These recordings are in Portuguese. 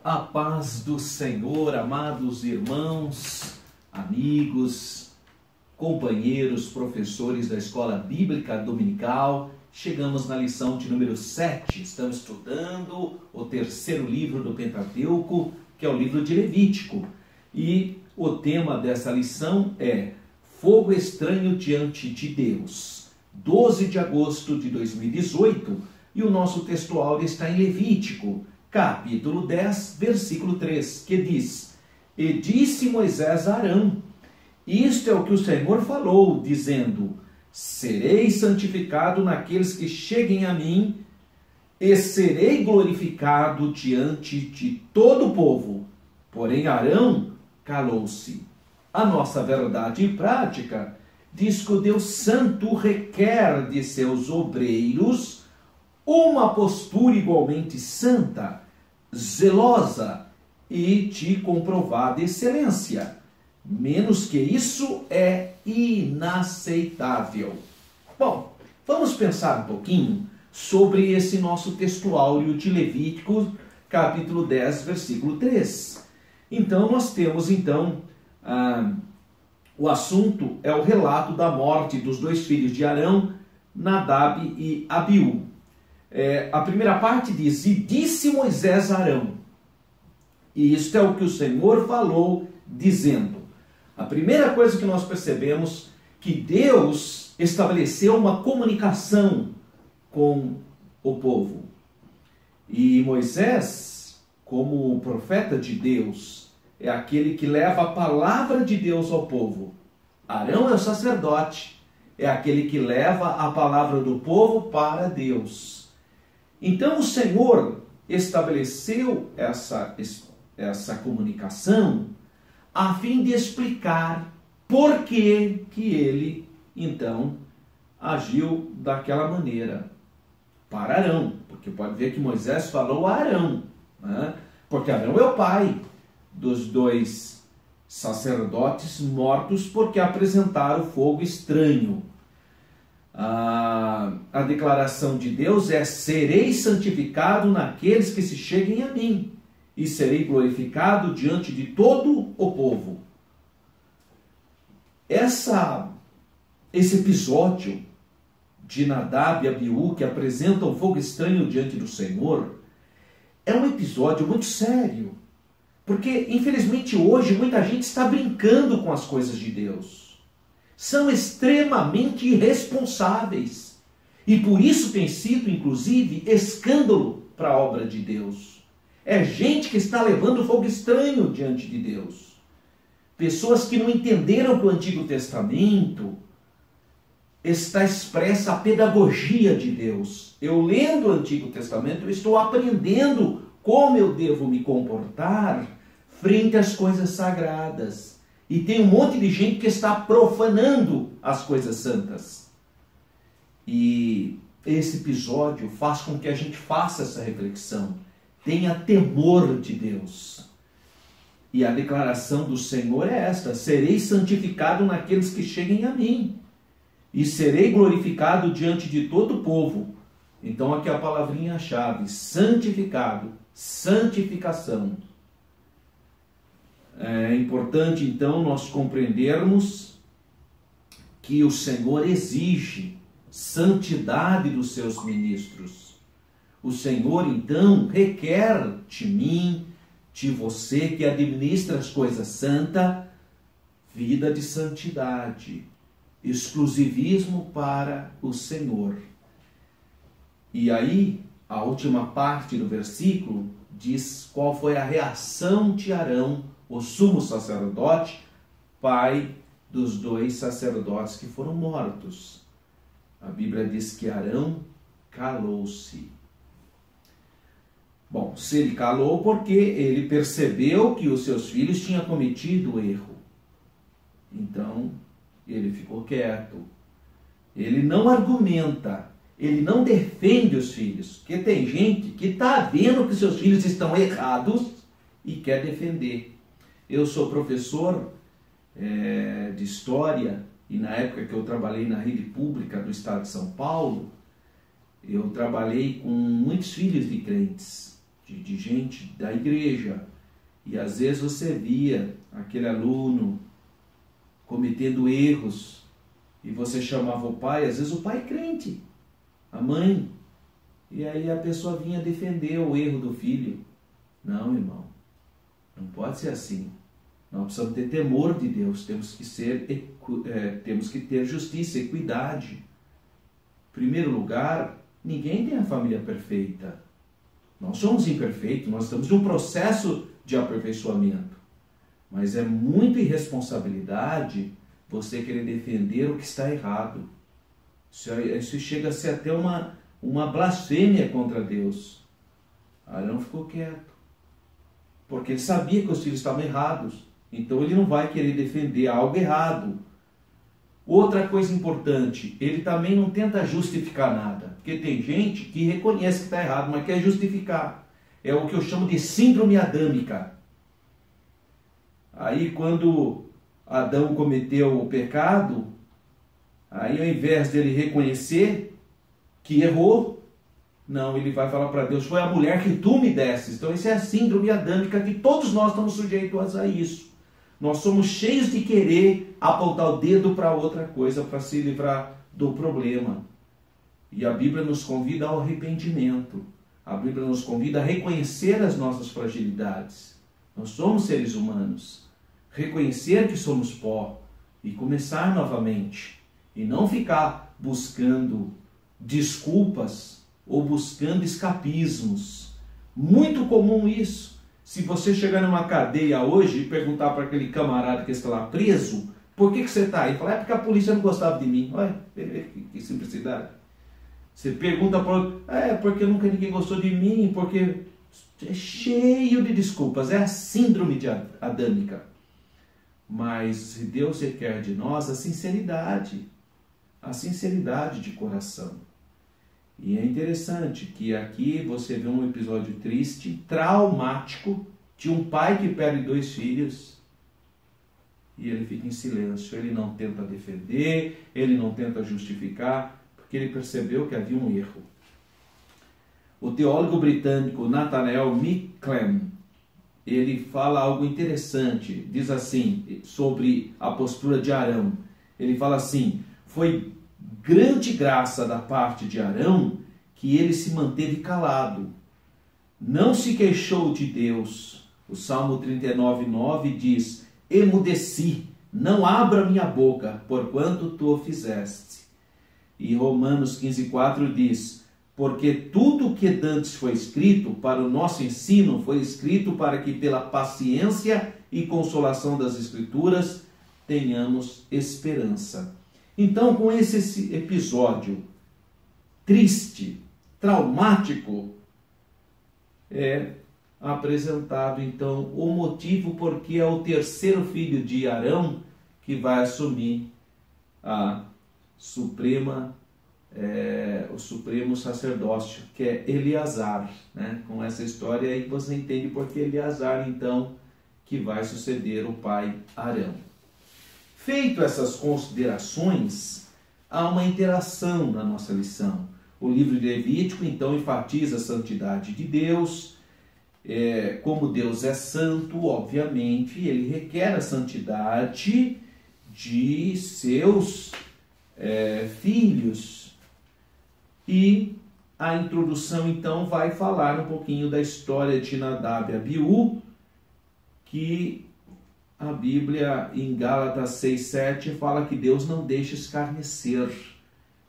A paz do Senhor, amados irmãos, amigos, companheiros, professores da Escola Bíblica Dominical. Chegamos na lição de número 7. Estamos estudando o terceiro livro do Pentateuco, que é o livro de Levítico. E o tema dessa lição é Fogo Estranho Diante de Deus. 12 de agosto de 2018, e o nosso textual está em Levítico, capítulo 10, versículo 3, que diz: E disse Moisés a Arão, isto é o que o Senhor falou, dizendo: Serei santificado naqueles que cheguem a mim, e serei glorificado diante de todo o povo. Porém Arão calou-se. A nossa verdade prática diz que o Deus Santo requer de seus obreiros uma postura igualmente santa, zelosa e de comprovada excelência. Menos que isso é inaceitável. Bom, vamos pensar um pouquinho sobre esse nosso textuário de Levítico, capítulo 10, versículo 3. Então, nós temos, o assunto é o relato da morte dos dois filhos de Arão, Nadab e Abiú. A primeira parte diz: E disse Moisés a Arão. E isto é o que o Senhor falou, dizendo. A primeira coisa que nós percebemos que Deus estabeleceu uma comunicação com o povo. E Moisés, como profeta de Deus, é aquele que leva a palavra de Deus ao povo. Arão é o sacerdote, é aquele que leva a palavra do povo para Deus. Então o Senhor estabeleceu essa comunicação a fim de explicar por que ele, então, agiu daquela maneira para Arão. Porque pode ver que Moisés falou a Arão, né? Porque Arão é o pai dos dois sacerdotes mortos porque apresentaram fogo estranho. A declaração de Deus é: serei santificado naqueles que se cheguem a mim, e serei glorificado diante de todo o povo. Esse episódio de Nadab e Abiú, que apresentam fogo estranho diante do Senhor, é um episódio muito sério, porque infelizmente hoje muita gente está brincando com as coisas de Deus. São extremamente irresponsáveis. E por isso tem sido, inclusive, escândalo para a obra de Deus. É gente que está levando fogo estranho diante de Deus. Pessoas que não entenderam que o Antigo Testamento está expressa a pedagogia de Deus. Eu lendo o Antigo Testamento, eu estou aprendendo como eu devo me comportar frente às coisas sagradas. E tem um monte de gente que está profanando as coisas santas. E esse episódio faz com que a gente faça essa reflexão. Tenha temor de Deus. E a declaração do Senhor é esta: serei santificado naqueles que cheguem a mim, e serei glorificado diante de todo o povo. Então aqui a palavrinha-chave: santificado, santificação. É importante, então, nós compreendermos que o Senhor exige santidade dos seus ministros. O Senhor, então, requer de mim, de você que administra as coisas santas, vida de santidade, exclusivismo para o Senhor. E aí, a última parte do versículo diz qual foi a reação de Arão, o sumo sacerdote, pai dos dois sacerdotes que foram mortos. A Bíblia diz que Arão calou-se. Bom, se ele calou porque ele percebeu que os seus filhos tinham cometido erro. Então, ele ficou quieto. Ele não argumenta, ele não defende os filhos. Porque tem gente que está vendo que seus filhos estão errados e quer defender. Eu sou professor de História e na época que eu trabalhei na rede pública do estado de São Paulo, eu trabalhei com muitos filhos de crentes. de gente da igreja. E às vezes você via aquele aluno cometendo erros e você chamava o pai, às vezes o pai crente, a mãe, e aí a pessoa vinha defender o erro do filho. Não, irmão, não pode ser assim. Nós precisamos ter temor de Deus, temos que ter justiça, equidade. Em primeiro lugar, ninguém tem a família perfeita. Nós somos imperfeitos, nós estamos em um processo de aperfeiçoamento. Mas é muita irresponsabilidade você querer defender o que está errado. Isso chega a ser até uma blasfêmia contra Deus. Arão ficou quieto, porque ele sabia que os filhos estavam errados. Então ele não vai querer defender algo errado. Outra coisa importante, ele também não tenta justificar nada. Porque tem gente que reconhece que está errado, mas quer justificar. É o que eu chamo de síndrome adâmica. Aí quando Adão cometeu o pecado, aí ao invés dele reconhecer que errou, não, ele vai falar para Deus, foi a mulher que tu me desses. Então isso é a síndrome adâmica, que todos nós estamos sujeitos a isso. Nós somos cheios de querer apontar o dedo para outra coisa, para se livrar do problema. E a Bíblia nos convida ao arrependimento. A Bíblia nos convida a reconhecer as nossas fragilidades. Nós somos seres humanos. Reconhecer que somos pó e começar novamente. E não ficar buscando desculpas ou buscando escapismos. Muito comum isso. Se você chegar numa cadeia hoje e perguntar para aquele camarada que está lá preso, por que você está aí? Ele fala, é porque a polícia não gostava de mim. Olha, que simplicidade. Você pergunta para outro, porque nunca ninguém gostou de mim, porque é cheio de desculpas. É a síndrome adâmica. Mas se Deus requer de nós a sinceridade de coração. E é interessante que aqui você vê um episódio triste, traumático, de um pai que perde 2 filhos e ele fica em silêncio. Ele não tenta defender, ele não tenta justificar, porque ele percebeu que havia um erro. O teólogo britânico Nathaniel Micklem, ele fala algo interessante, diz assim, sobre a postura de Arão. Ele fala assim, foi grande graça da parte de Arão que ele se manteve calado. Não se queixou de Deus. O Salmo 39:9 diz, emudeci, não abra minha boca, porquanto tu o fizeste. E Romanos 15:4 diz, porque tudo o que dantes foi escrito para o nosso ensino, foi escrito para que pela paciência e consolação das Escrituras tenhamos esperança. Então, com esse episódio triste, traumático, é apresentado então o motivo porque é o 3º filho de Arão que vai assumir o supremo sacerdócio, que é Eleazar, né? Com essa história aí você entende porque Eleazar então que vai suceder o pai Arão. Feito essas considerações, há uma interação na nossa lição. O livro de Levítico, então, enfatiza a santidade de Deus. Como Deus é santo, obviamente, ele requer a santidade de seus filhos. E a introdução, então, vai falar um pouquinho da história de Nadab e Abiú, que a Bíblia, em Gálatas 6:7, fala que Deus não deixa escarnecer.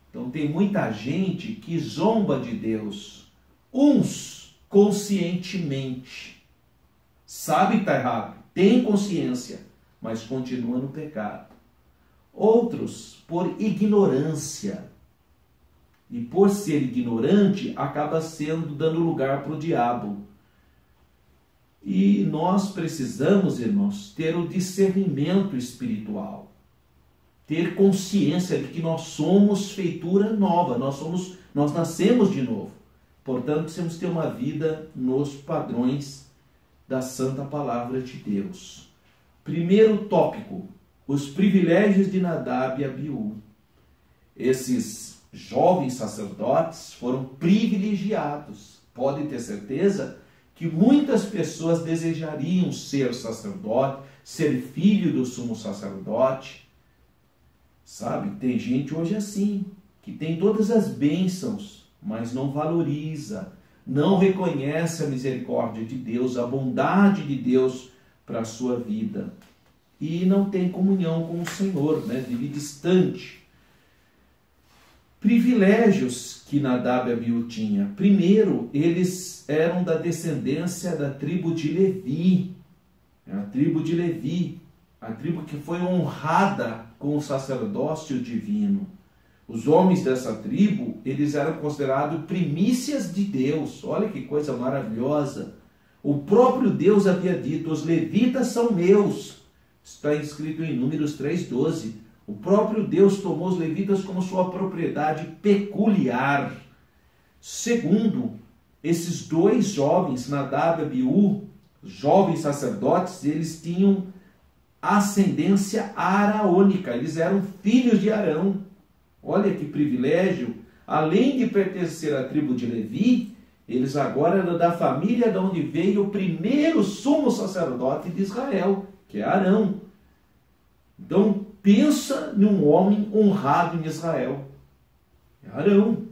Então tem muita gente que zomba de Deus. Uns conscientemente. Sabe que está errado, tem consciência, mas continua no pecado. Outros por ignorância. E por ser ignorante, acaba dando lugar para o diabo. E nós precisamos, irmãos, ter o discernimento espiritual. Ter consciência de que nós somos feitura nova, nós nascemos de novo. Portanto, precisamos ter uma vida nos padrões da Santa Palavra de Deus. Primeiro tópico, os privilégios de Nadab e Abiú. Esses jovens sacerdotes foram privilegiados. Podem ter certeza que muitas pessoas desejariam ser sacerdote, ser filho do sumo sacerdote. Sabe, tem gente hoje assim, que tem todas as bênçãos, mas não valoriza, não reconhece a misericórdia de Deus, a bondade de Deus para a sua vida. E não tem comunhão com o Senhor, né? Vive distante. Privilégios que Nadab e Abiú tinha. Primeiro, eles eram da descendência da tribo de Levi. A tribo de Levi, a tribo que foi honrada com o sacerdócio divino. Os homens dessa tribo, eles eram considerados primícias de Deus. Olha que coisa maravilhosa. O próprio Deus havia dito, os levitas são meus. Está escrito em Números 3:12. O próprio Deus tomou os levitas como sua propriedade peculiar. Segundo, esses dois jovens, Nadab e Abiú, jovens sacerdotes, eles tinham ascendência araônica. Eles eram filhos de Arão. Olha que privilégio. Além de pertencer à tribo de Levi, eles agora eram da família de onde veio o primeiro sumo sacerdote de Israel, que é Arão. Então, pensa num homem honrado em Israel. É Arão.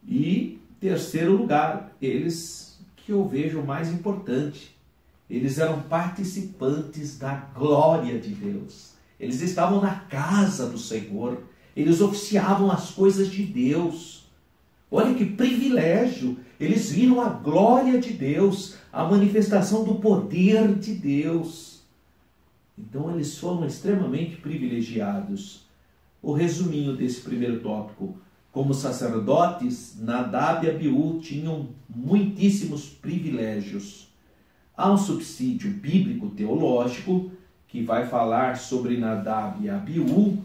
E, terceiro lugar, eles que eu vejo mais importante, eles eram participantes da glória de Deus. Eles estavam na casa do Senhor. Eles oficiavam as coisas de Deus. Olha que privilégio. Eles viram a glória de Deus, a manifestação do poder de Deus. Então eles foram extremamente privilegiados. O resuminho desse primeiro tópico. Como sacerdotes, Nadab e Abiú tinham muitíssimos privilégios. Há um subsídio bíblico teológico que vai falar sobre Nadab e Abiú,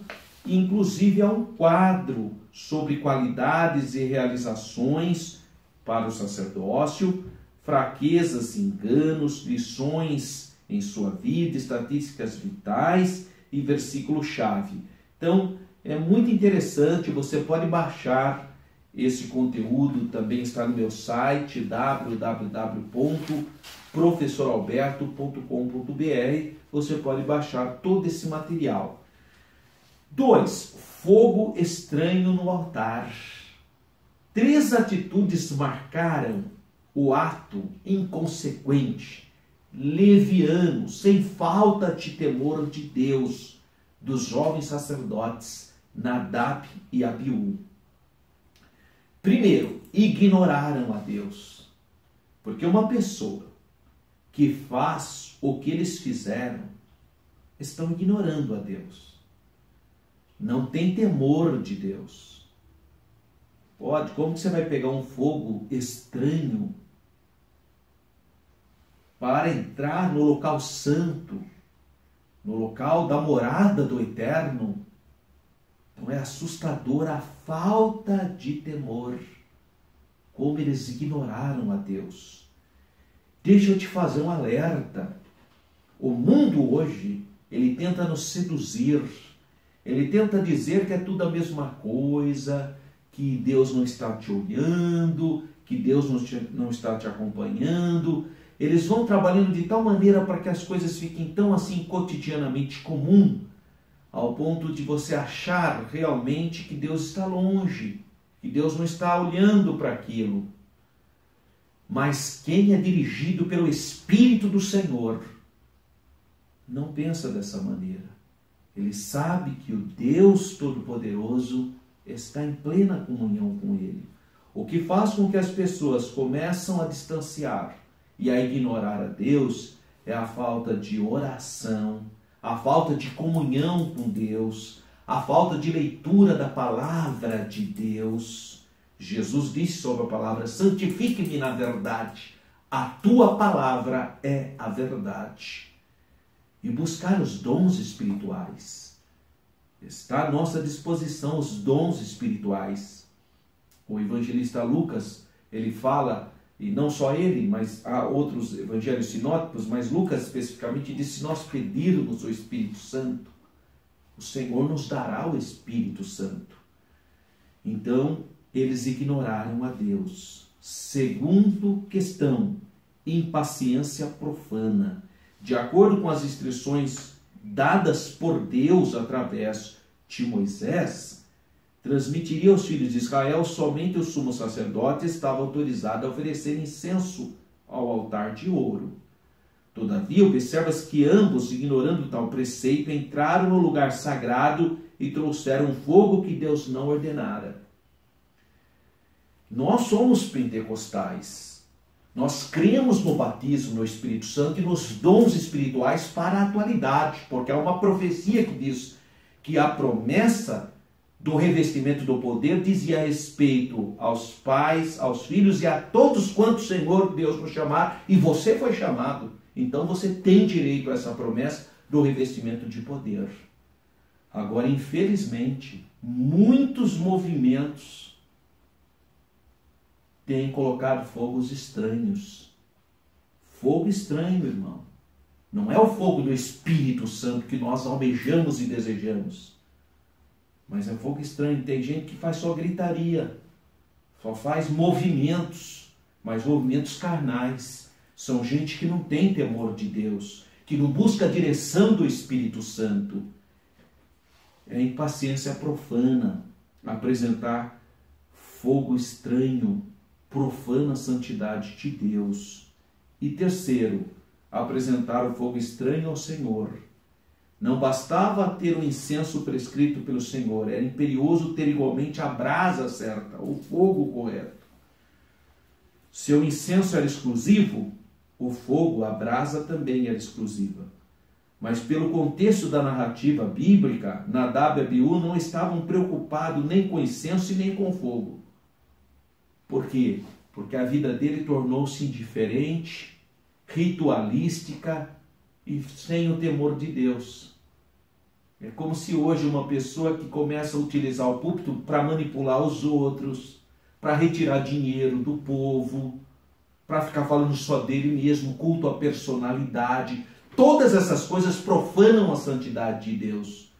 e inclusive há um quadro sobre qualidades e realizações para o sacerdócio, fraquezas e enganos, lições em sua vida, estatísticas vitais e versículo-chave. Então, é muito interessante, você pode baixar esse conteúdo, também está no meu site www.professoralberto.com.br. Você pode baixar todo esse material. 2. Fogo estranho no altar. 3 atitudes marcaram o ato inconsequente, leviano, sem falta de temor de Deus, dos jovens sacerdotes Nadab e Abiú. Primeiro, ignoraram a Deus. Porque uma pessoa que faz o que eles fizeram, estão ignorando a Deus. Não tem temor de Deus. Pode, como que você vai pegar um fogo estranho para entrar no local santo, no local da morada do Eterno? Então é assustadora a falta de temor, como eles ignoraram a Deus. Deixa eu te fazer um alerta. O mundo hoje, ele tenta nos seduzir, ele tenta dizer que é tudo a mesma coisa, que Deus não está te olhando, que Deus não está te acompanhando. Eles vão trabalhando de tal maneira para que as coisas fiquem tão assim cotidianamente comum, ao ponto de você achar realmente que Deus está longe, que Deus não está olhando para aquilo. Mas quem é dirigido pelo Espírito do Senhor não pensa dessa maneira. Ele sabe que o Deus Todo-Poderoso está em plena comunhão com Ele. O que faz com que as pessoas começam a distanciar e a ignorar a Deus é a falta de oração, a falta de comunhão com Deus, a falta de leitura da palavra de Deus. Jesus disse sobre a palavra: santifique-me na verdade, a tua palavra é a verdade. E buscar os dons espirituais. Está à nossa disposição os dons espirituais. O evangelista Lucas, ele fala, e não só ele, mas há outros evangelhos sinóticos, mas Lucas especificamente diz: se nós pedirmos o Espírito Santo, o Senhor nos dará o Espírito Santo. Então, eles ignoraram a Deus. Segundo questão, impaciência profana. De acordo com as instruções dadas por Deus através de Moisés, transmitiria aos filhos de Israel somente o sumo sacerdote estava autorizado a oferecer incenso ao altar de ouro. Todavia, observa-se que ambos, ignorando tal preceito, entraram no lugar sagrado e trouxeram fogo que Deus não ordenara. Nós somos pentecostais. Nós cremos no batismo no Espírito Santo e nos dons espirituais para a atualidade, porque há uma profecia que diz que a promessa do revestimento do poder dizia respeito aos pais, aos filhos e a todos quantos o Senhor Deus nos chamar, e você foi chamado. Então você tem direito a essa promessa do revestimento de poder. Agora, infelizmente, muitos movimentos têm colocado fogos estranhos. Fogo estranho, irmão. Não é o fogo do Espírito Santo que nós almejamos e desejamos. Mas é fogo estranho. Tem gente que faz só gritaria. Só faz movimentos. Mas movimentos carnais. São gente que não tem temor de Deus. Que não busca a direção do Espírito Santo. É impaciência profana. Apresentar fogo estranho. Profana a santidade de Deus. E terceiro, apresentar o fogo estranho ao Senhor. Não bastava ter o incenso prescrito pelo Senhor, era imperioso ter igualmente a brasa certa, o fogo correto. Se o incenso era exclusivo, o fogo, a brasa também era exclusiva. Mas pelo contexto da narrativa bíblica, Nadab e Abiú não estavam preocupados nem com incenso e nem com fogo. Por quê? Porque a vida dele tornou-se indiferente, ritualística e sem o temor de Deus. É como se hoje uma pessoa que começa a utilizar o púlpito para manipular os outros, para retirar dinheiro do povo, para ficar falando só dele mesmo, culto à personalidade. Todas essas coisas profanam a santidade de Deus.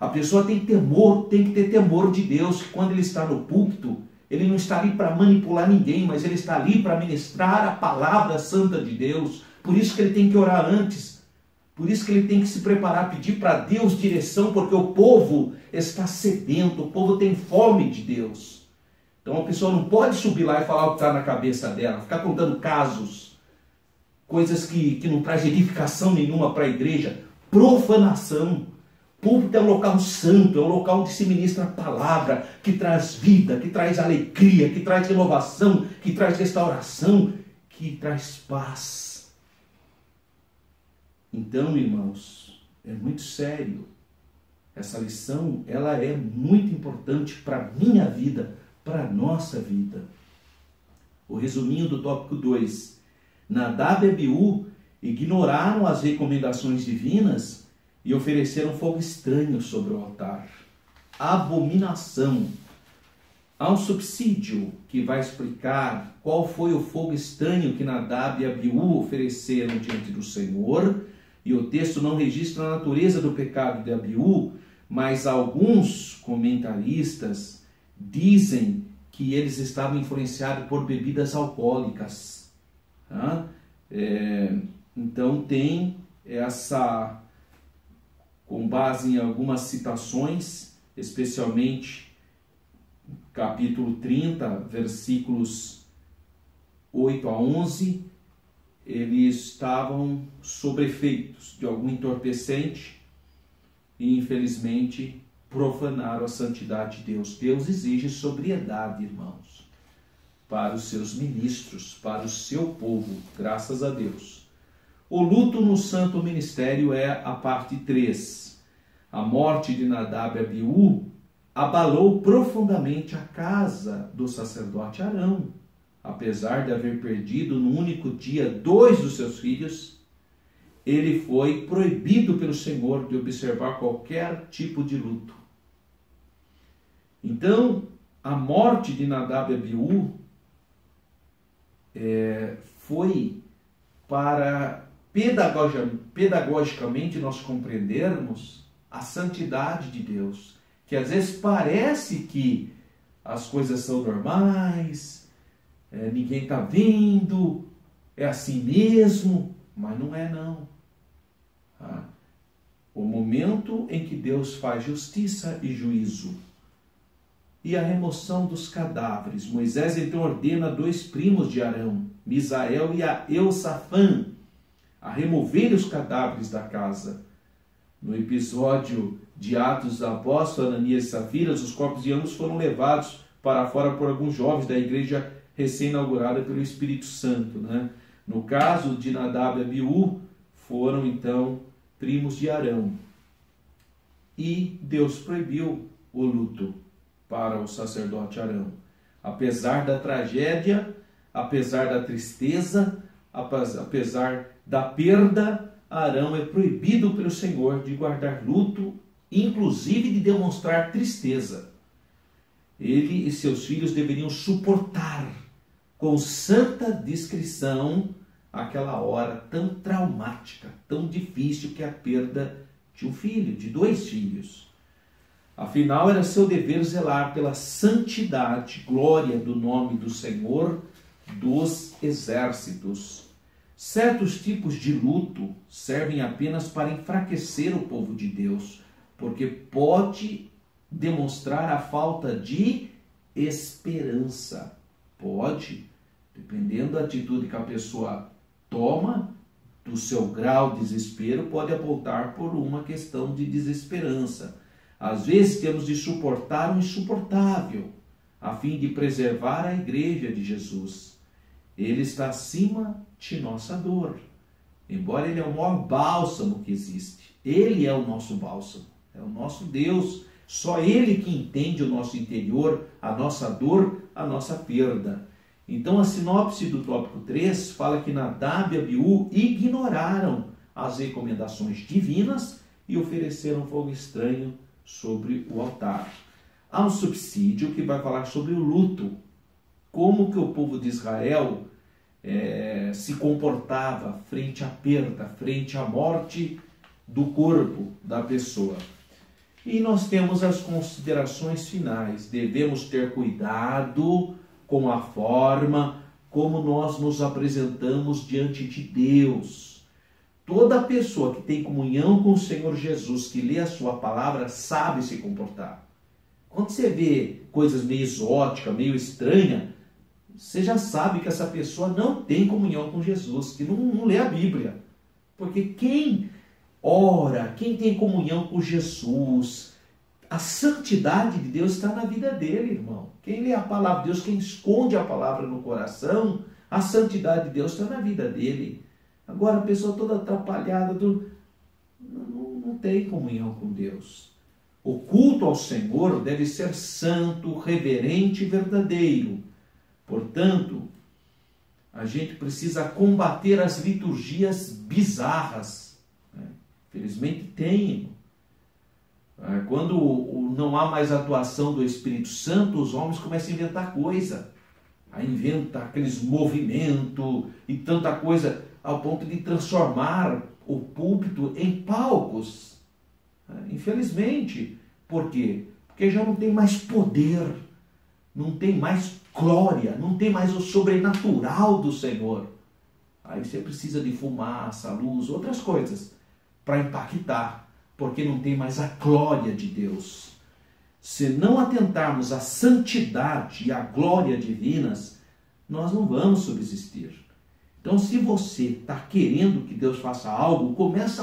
A pessoa tem temor, tem que ter temor de Deus, que quando ele está no púlpito, ele não está ali para manipular ninguém, mas ele está ali para ministrar a palavra santa de Deus. Por isso que ele tem que orar antes. Por isso que ele tem que se preparar, pedir para Deus direção, porque o povo está sedento, o povo tem fome de Deus. Então a pessoa não pode subir lá e falar o que está na cabeça dela, ficar contando casos, coisas que não traz edificação nenhuma para a igreja. Profanação. Púlpito é um local santo, é um local onde se ministra a palavra, que traz vida, que traz alegria, que traz renovação, que traz restauração, que traz paz. Então, irmãos, é muito sério. Essa lição, ela é muito importante para a minha vida, para a nossa vida. O resuminho do tópico 2. Nadab e Abiú ignoraram as recomendações divinas e ofereceram fogo estranho sobre o altar. Abominação. Há um subsídio que vai explicar qual foi o fogo estranho que Nadab e Abiú ofereceram diante do Senhor. E o texto não registra a natureza do pecado de Abiú, mas alguns comentaristas dizem que eles estavam influenciados por bebidas alcoólicas. Então tem essa, com base em algumas citações, especialmente capítulo 30, versículos 8 a 11, eles estavam sob efeitos de algum entorpecente e, infelizmente, profanaram a santidade de Deus. Deus exige sobriedade, irmãos, para os seus ministros, para o seu povo, graças a Deus. O luto no santo ministério é a parte 3. A morte de Nadab e Abiú abalou profundamente a casa do sacerdote Arão. Apesar de haver perdido no único dia 2 dos seus filhos, ele foi proibido pelo Senhor de observar qualquer tipo de luto. Então, a morte de Nadab e Abiú foi para pedagogicamente nós compreendermos a santidade de Deus, que às vezes parece que as coisas são normais, ninguém está vendo, é assim mesmo, mas não é não. O momento em que Deus faz justiça e juízo e a remoção dos cadáveres. Moisés então ordena 2 primos de Arão, Misael e a Eusafã, a remover os cadáveres da casa. No episódio de Atos dos Apóstolos, Ananias e Safira, os corpos de ambos foram levados para fora por alguns jovens da igreja recém-inaugurada pelo Espírito Santo. No caso de Nadab e Abiú, foram então primos de Arão. E Deus proibiu o luto para o sacerdote Arão. Apesar da tragédia, apesar da tristeza, apesar da perda, Arão é proibido pelo Senhor de guardar luto, inclusive de demonstrar tristeza. Ele e seus filhos deveriam suportar com santa discrição aquela hora tão traumática, tão difícil que é a perda de um filho, de 2 filhos. Afinal, era seu dever zelar pela santidade, glória do nome do Senhor dos exércitos. Certos tipos de luto servem apenas para enfraquecer o povo de Deus, porque pode demonstrar a falta de esperança. Pode, dependendo da atitude que a pessoa toma, do seu grau de desespero, pode apontar por uma questão de desesperança. Às vezes temos de suportar o insuportável, a fim de preservar a igreja de Jesus. Ele está acima de nossa dor. Embora ele é o maior bálsamo que existe. Ele é o nosso bálsamo, é o nosso Deus. Só Ele que entende o nosso interior, a nossa dor, a nossa perda. Então a sinopse do tópico 3 fala que Nadab e Abiú ignoraram as recomendações divinas e ofereceram fogo estranho sobre o altar. Há um subsídio que vai falar sobre o luto, como que o povo de Israel se comportava frente à perda, frente à morte do corpo da pessoa. E nós temos as considerações finais. Devemos ter cuidado com a forma como nós nos apresentamos diante de Deus. Toda pessoa que tem comunhão com o Senhor Jesus, que lê a sua palavra, sabe se comportar. Quando você vê coisas meio exóticas, meio estranhas, você já sabe que essa pessoa não tem comunhão com Jesus, que não lê a Bíblia. Porque quem ora, quem tem comunhão com Jesus, a santidade de Deus está na vida dele, irmão. Quem lê a palavra de Deus, quem esconde a palavra no coração, a santidade de Deus está na vida dele. Agora a pessoa toda atrapalhada, não tem comunhão com Deus. O culto ao Senhor deve ser santo, reverente e verdadeiro. Portanto, a gente precisa combater as liturgias bizarras. Infelizmente tem. Quando não há mais atuação do Espírito Santo, os homens começam a inventar coisa. A inventar aqueles movimentos e tanta coisa, ao ponto de transformar o púlpito em palcos. Infelizmente. Por quê? Porque já não tem mais poder, não tem mais glória, não tem mais o sobrenatural do Senhor. Aí você precisa de fumaça, luz, outras coisas para impactar, porque não tem mais a glória de Deus. Se não atentarmos à santidade e à glória divinas, nós não vamos subsistir. Então, se você está querendo que Deus faça algo,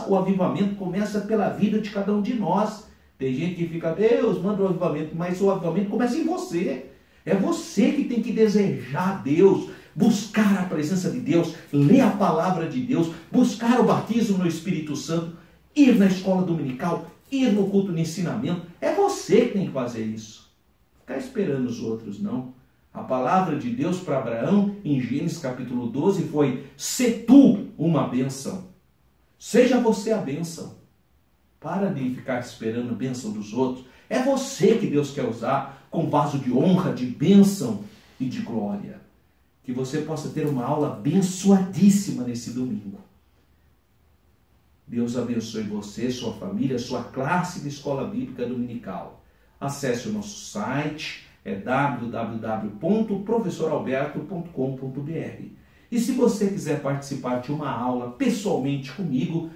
o avivamento começa pela vida de cada um de nós. Tem gente que fica, Deus, manda o avivamento, mas o avivamento começa em você. É você que tem que desejar Deus, buscar a presença de Deus, ler a palavra de Deus, buscar o batismo no Espírito Santo, ir na escola dominical, ir no culto de ensinamento. É você que tem que fazer isso. Ficar esperando os outros, não. A palavra de Deus para Abraão, em Gênesis capítulo 12, foi: "Se tu uma bênção, seja você a bênção." Para de ficar esperando a bênção dos outros. É você que Deus quer usar com vaso de honra, de bênção e de glória. Que você possa ter uma aula abençoadíssima nesse domingo. Deus abençoe você, sua família, sua classe de escola bíblica dominical. Acesse o nosso site É www.professoralberto.com.br. E se você quiser participar de uma aula pessoalmente comigo,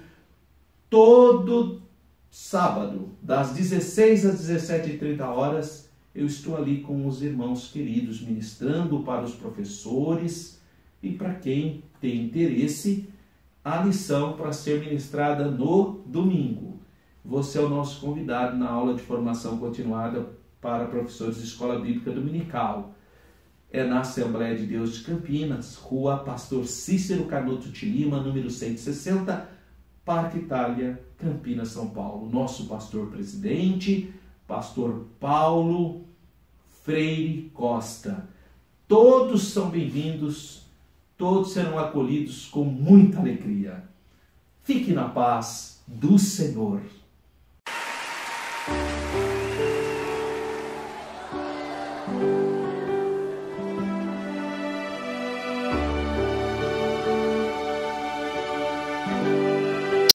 todo sábado, das 16 às 17h30, eu estou ali com os irmãos queridos, ministrando para os professores e para quem tem interesse, a lição para ser ministrada no domingo. Você é o nosso convidado na aula de formação continuada para professores de Escola Bíblica Dominical. É na Assembleia de Deus de Campinas, Rua Pastor Cícero Canuto de Lima, número 160, Parque Itália, Campinas, São Paulo. Nosso pastor presidente, pastor Paulo Freire Costa. Todos são bem-vindos, todos serão acolhidos com muita alegria. Fique na paz do Senhor.